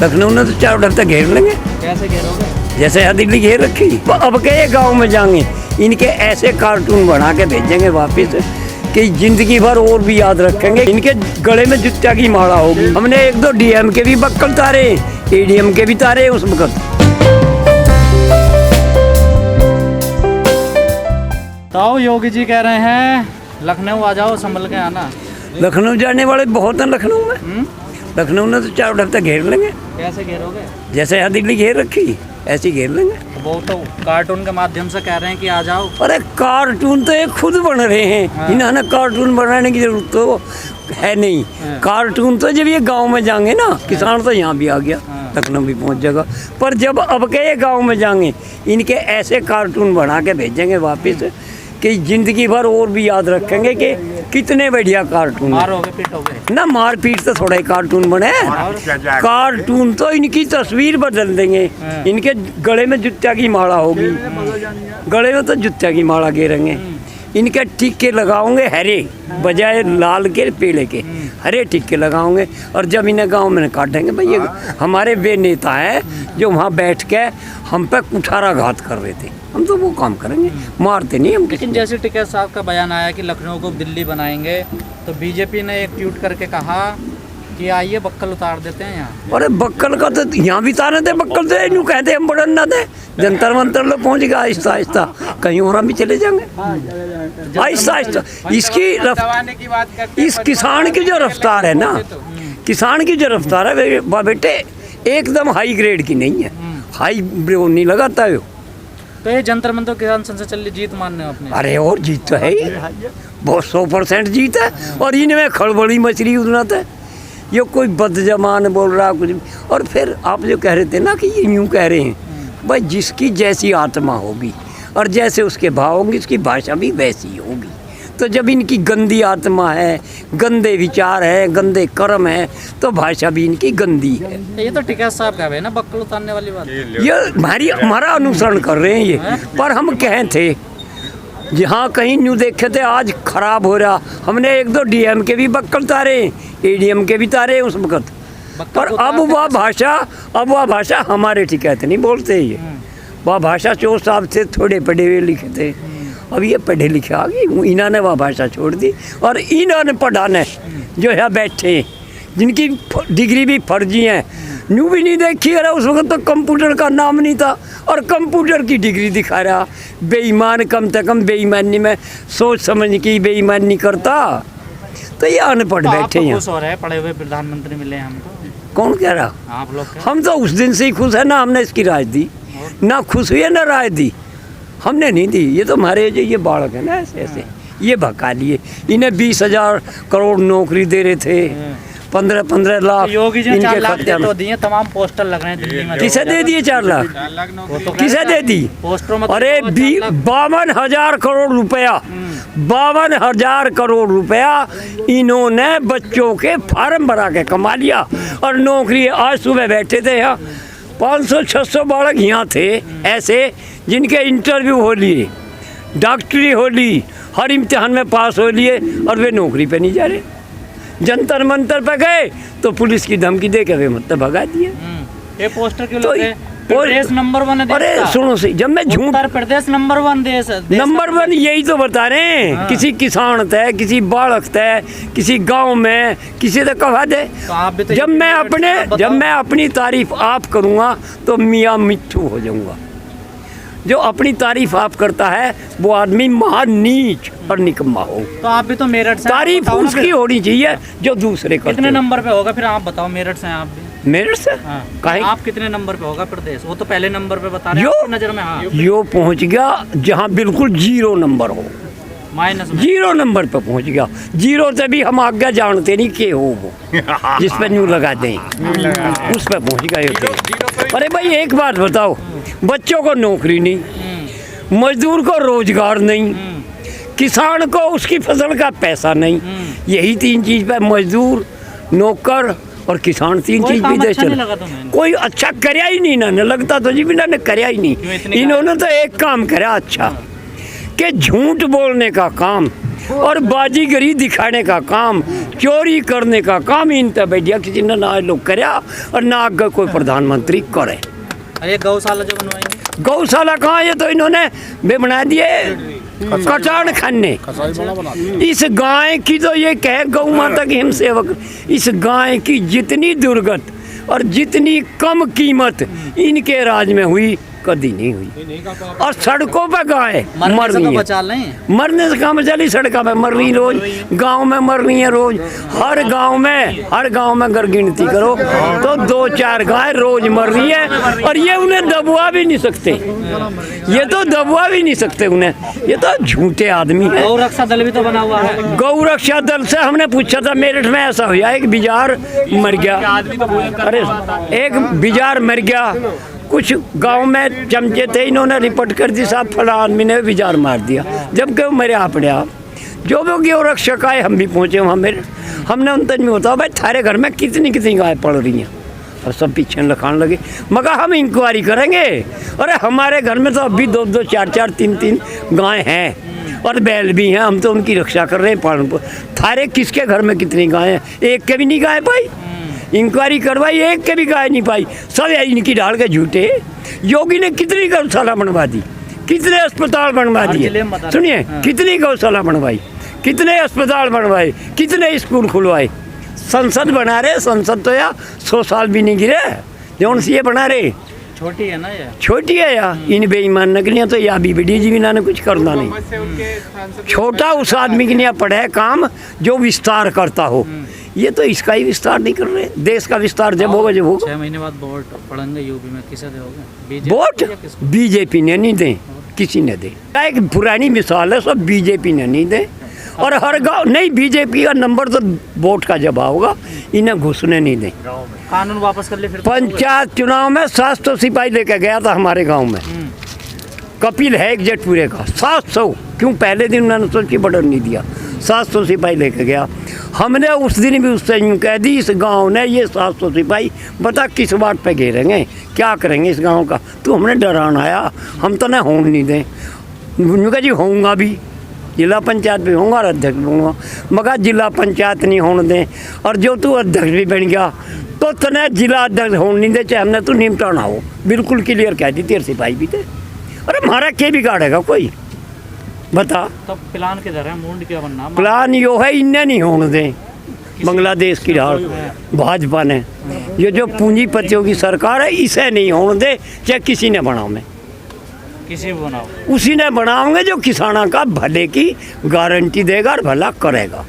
लखनऊ ने तो चारों तरफ घेर लेंगे। कैसे घेरोगे? जैसे यहाँ दिल्ली घेर रखी। अब के गांव में जाएंगे, इनके ऐसे कार्टून बना के भेजेंगे वापिस कि जिंदगी भर और भी याद रखेंगे। इनके गले में जुत्ता की माला होगी। हमने 1-2 डीएम के भी बक्कल तारे, एडीएम के भी तारे उस वक्त। तो योगी जी कह रहे हैं लखनऊ आ जाओ, संभल के आना। लखनऊ जाने वाले बहुत हैं लखनऊ में। लखनऊ ने तो चारों तरफ घेर लेंगे। कैसे घेरोगे? जैसे यहाँ दिल्ली घेर रखी ऐसे ही घेर लेंगे। वो तो कार्टून के माध्यम से कह रहे हैं कि आ जाओ। अरे कार्टून तो ये खुद बन रहे हैं। हाँ। इन्होंने कार्टून बनाने की जरूरत तो है नहीं। हाँ। कार्टून तो जब ये गांव में जाएंगे ना, किसान तो यहाँ भी आ गया, हाँ। लखनऊ भी पहुँच जाएगा। पर जब अब के ये गांव में जाएंगे, इनके ऐसे कार्टून बना के भेजेंगे वापिस कि जिंदगी भर और भी याद रखेंगे कि कितने बढ़िया कार्टून। मारोगे पीटोगे? ना मार पीट तो थोड़ा ही कार्टून बने। कार्टून तो इनकी तस्वीर बदल देंगे। इनके गले में जुत्ता की माला होगी। गले में तो जुत्ता की माला घेरेंगे। इनके टिक्के लगाओगे हरे बजाय लाल के पीले के, हरे टिक्के लगाओगे। और जब इन्हें गांव में काटेंगे, भाई ये हमारे वे नेता है जो वहाँ बैठ के हम पे कुठाराघात कर रहे थे, हम तो वो काम करेंगे, मारते नहीं हम। लेकिन जैसे टिकैत साहब का बयान आया कि लखनऊ को दिल्ली बनाएंगे, तो बीजेपी ने एक ट्वीट करके कहा कि आइए बक्कल उतार देते हैं यहाँ। अरे बक्कल का तो यहाँ भी तारे थे, बक्कल से यूँ कहते हम बड़न ना थे। जंतर मंतर लोग पहुँच गया आहिस्ता आहिस्ता, कहीं और हम भी चले जाएंगे आहिस्ता आहिस्ता। इसकी इस किसान की जो रफ्तार है ना, किसान की जो रफ्तार है बेटे एकदम हाई ग्रेड की नहीं है। हाई नहीं लगाता है। तो ये जंतर मंतर किसान संसद चल रही, जीत मानने अपने। अरे और जीत तो है ही, बहुत 100% जीत है। और इनमें खड़बड़ी मछली उड़नाता है। ये कोई बदजमान बोल रहा कुछ। और फिर आप जो कह रहे थे ना कि ये यूँ कह रहे हैं, भाई जिसकी जैसी आत्मा होगी और जैसे उसके भाव होंगे, उसकी भाषा भी वैसी होगी। तो जब इनकी गंदी आत्मा है, गंदे विचार है, गंदे कर्म है, तो भाषा भी इनकी गंदी है। ये तो टिकैत साहब का है ना बक्कल उतारने वाली बात। ये हमारा अनुसरण कर रहे हैं ये। पर हम कहें थे जहाँ कहीं न्यू देखे थे आज खराब हो रहा, हमने 1-2 डीएम के भी बक्कल तारे, एडीएम के भी तारे उस वक्त। पर अब वह भाषा हमारे टिकैत नहीं बोलते ये। वह भाषा चोर साहब थे, थोड़े पढ़े हुए लिखे थे। अब ये पढ़े लिखे आ गई, इन्होंने वह भाषा छोड़ दी। और इन्होंने पढ़ाने जो यहाँ बैठे जिनकी डिग्री भी फर्जी है, न्यू भी नहीं देखी। अरे उस वक्त तो कंप्यूटर का नाम नहीं था और कंप्यूटर की डिग्री दिखा रहा। बेईमान कम से कम बेईमानी में सोच समझ की बेईमानी करता। तो ये अनपढ़ बैठे हैं। खुश हो रहे हैं पढ़े हुए प्रधानमंत्री मिले हमको। कौन कह रहा? आप लोग। हम तो उस दिन से ही खुश है ना, हमने इसकी राय दी ना, खुश हुई है ना राय दी, हमने नहीं दी। ये तो हमारे जो ये बालक है ना ऐसे ऐसे ये भगा लिए। इन्हें 20,000 करोड़ नौकरी दे रहे थे, 15-15 लाख योगी जी 4 लाख तो दिए, तमाम पोस्टर लग रहे हैं दिल्ली में। किसे दे दिए 4 लाख? किसे दे दी? पोस्टरों में अरे 52,000 करोड़ रुपया, 52,000 करोड़ रुपया इन्होंने बच्चों के फार्म भरा के कमा लिया। और नौकरी आज सुबह बैठे थे यहाँ 500-600 बालक यहाँ थे ऐसे जिनके इंटरव्यू हो लिए, डॉक्टरी हो ली, हर इम्तिहान में पास हो लिए और वे नौकरी पे नहीं जा रहे। जंतर मंतर पे गए तो पुलिस की धमकी दे के वे मतलब भगा दिए। ये पोस्टर क्यों तो लगे? प्रदेश नंबर 1 है देश अरे का। सुनो सी, जब मैं झूठ उत्तर प्रदेश नंबर 1 देश है। नंबर 1 यही तो बता रहे हैं। हाँ। किसी किसान थे, किसी बालक थे, किसी गांव में, किसी ने कहा दे। तो आप भी तो जब मैं अपनी तारीफ आप करूँगा तो मियाँ मिट्ठू हो जाऊँगा। जो अपनी तारीफ आप करता है वो आदमी महान नीच और निकम्मा हो। तो आप भी तो मेरठ से। तारीफ उसकी होनी चाहिए जो दूसरे करते। कितने नंबर पे होगा फिर आप बताओ? मेरठ से आप भी। मेरठ से हाँ। आप कितने नंबर पे होगा प्रदेश? वो तो पहले नंबर पे बता रहे हैं आपकी नजर में। हाँ यो पहुंच गया जहां बिल्कुल 0 नंबर हो, माइनस 0 नंबर पे पहुंच गया। 0 से भी हम आगे जानते नहीं के हो वो जिस पे न्यू लगा दें उस पे पहुंच गए। अरे भाई एक बात बताओ, बच्चों को नौकरी नहीं, मजदूर को रोजगार नहीं, किसान को उसकी फसल का पैसा नहीं। यही 3 चीज पे मजदूर, नौकर और किसान 3 चीज भी दे चल। कोई अच्छा करया ही नहीं ना लगता तो जी बिना ने करया ही नहीं। इन्होंने तो एक काम करा अच्छा कि झूठ बोलने का काम और बाजीगरी दिखाने का काम, चोरी करने का काम इन तब बैठिया किसी ने ना लोग करया और ना आगे कोई प्रधानमंत्री करे। ये गौशाला जो बनवाएंगे, गौशाला कहाँ, ये तो इन्होंने बे बना दिए कचाड़ खाने। इस गाय की तो ये कहे गौ माता की हम सेवक, इस गाय की जितनी दुर्गत और जितनी कम कीमत इनके राज में हुई कभी नहीं हुई। और सड़कों पे गाय मर मरने से रही तो है, बचा लें। मरने से काम चली, सड़कों पे मर रही रोज, गांव में मर रही है रोज। हर गांव में अगर गिनती करो तो 2-4 गाय रोज मर रही है और ये उन्हें दबवा भी नहीं सकते, ये तो दबवा भी नहीं सकते उन्हें, ये तो झूठे आदमी है। गौ रक्षा दल भी तो बना हुआ है। गौ रक्षा दल से हमने पूछा था, मेरठ में ऐसा हुआ एक बिजार मर गया, अरे एक बिजार मर गया, कुछ गांव में चमचे थे, इन्होंने रिपोर्ट कर दी साहब फला आदमी ने बिजार मार दिया, जबकि वो मेरे आप जो भी गौ रक्षक आए हम भी पहुँचे वहाँ मेरे, हमने उन तक में बताओ भाई थारे घर में कितनी कितनी गाय पड़ रही हैं, और सब पीछे लखाने लगे। मगर हम इंक्वायरी करेंगे, अरे हमारे घर में तो अभी 2-2, 4-4, 3-3 गाय हैं और बैल भी हैं, हम तो उनकी रक्षा कर रहे हैं पालन पर। थारे किसके घर में कितनी गाय हैं, एक के भी नहीं गाय पाई, इंक्वायरी करवाई एक के भी गाय नहीं पाई, सब इनकी डाल के झूठे। योगी ने कितनी गौशाला बनवा दी, कितने अस्पताल बनवा दिए, सुनिए कितनी गौशाला बनवाई, कितने अस्पताल बनवाए, कितने स्कूल खुलवाए। संसद बना रहे, संसद तो यार 100 साल भी नहीं गिरे, जौन सी ये बना रहे, छोटी है ना ये, छोटी है यार। इन बेईमान नकलियाँ तो या बीबीडी जी बिना ने कुछ करना नहीं। छोटा उस आदमी के लिए पड़ा है काम जो विस्तार करता हो, ये तो इसका ही विस्तार नहीं कर रहे। देश का विस्तार जब होगा 6 महीने बाद वोट पड़ेंगे यूपी में, किसे दोगे? वोट बीजेपी ने नहीं दे, किसी ने दे। एक पुरानी मिसाल है, सब बीजेपी ने नहीं दे। और हर गांव नहीं, बीजेपी का नंबर तो वोट का जवाब होगा, इन्हें घुसने नहीं दे। कानून वापस कर ले फिर। पंचायत चुनाव में 700 सिपाही लेके गया था हमारे गांव में, कपिल है एक जेट पूरे का 700, क्यों पहले दिन उन्होंने सोच के बटन नहीं दिया, 700 सिपाही लेके गया। हमने उस दिन भी उससे यूँ कह दी, इस गांव ने ये 700 सिपाही बता किस बात पे घेरेंगे, क्या करेंगे इस गांव का, तू हमने डराना आया, हम तो ना होने नहीं दें। उन्होंने जी होऊंगा भी, जिला पंचायत भी होऊंगा और अध्यक्ष भी होऊंगा, मगर जिला पंचायत नहीं होने दें, और जो तू अध्यक्ष भी बन गया तो तने जिला अध्यक्ष होने नहीं दे, चाहे हमने तू निमटाना हो। बिल्कुल क्लियर कह दी, 13 सिपाही भी थे। अरे हमारा क्या बिगाड़ेगा कोई, बता। तो प्लान किधर है, मूड क्या बनना? प्लान यो है, इन्हें नहीं होने दें बांग्लादेश की हाल, भाजपा ने, ये जो पूंजीपतियों की सरकार है इसे नहीं होने दे, चाहे किसी ने बनाओ में, किसी को बनाओ, उसी ने बनाओगे जो किसानों का भले की गारंटी देगा और भला करेगा।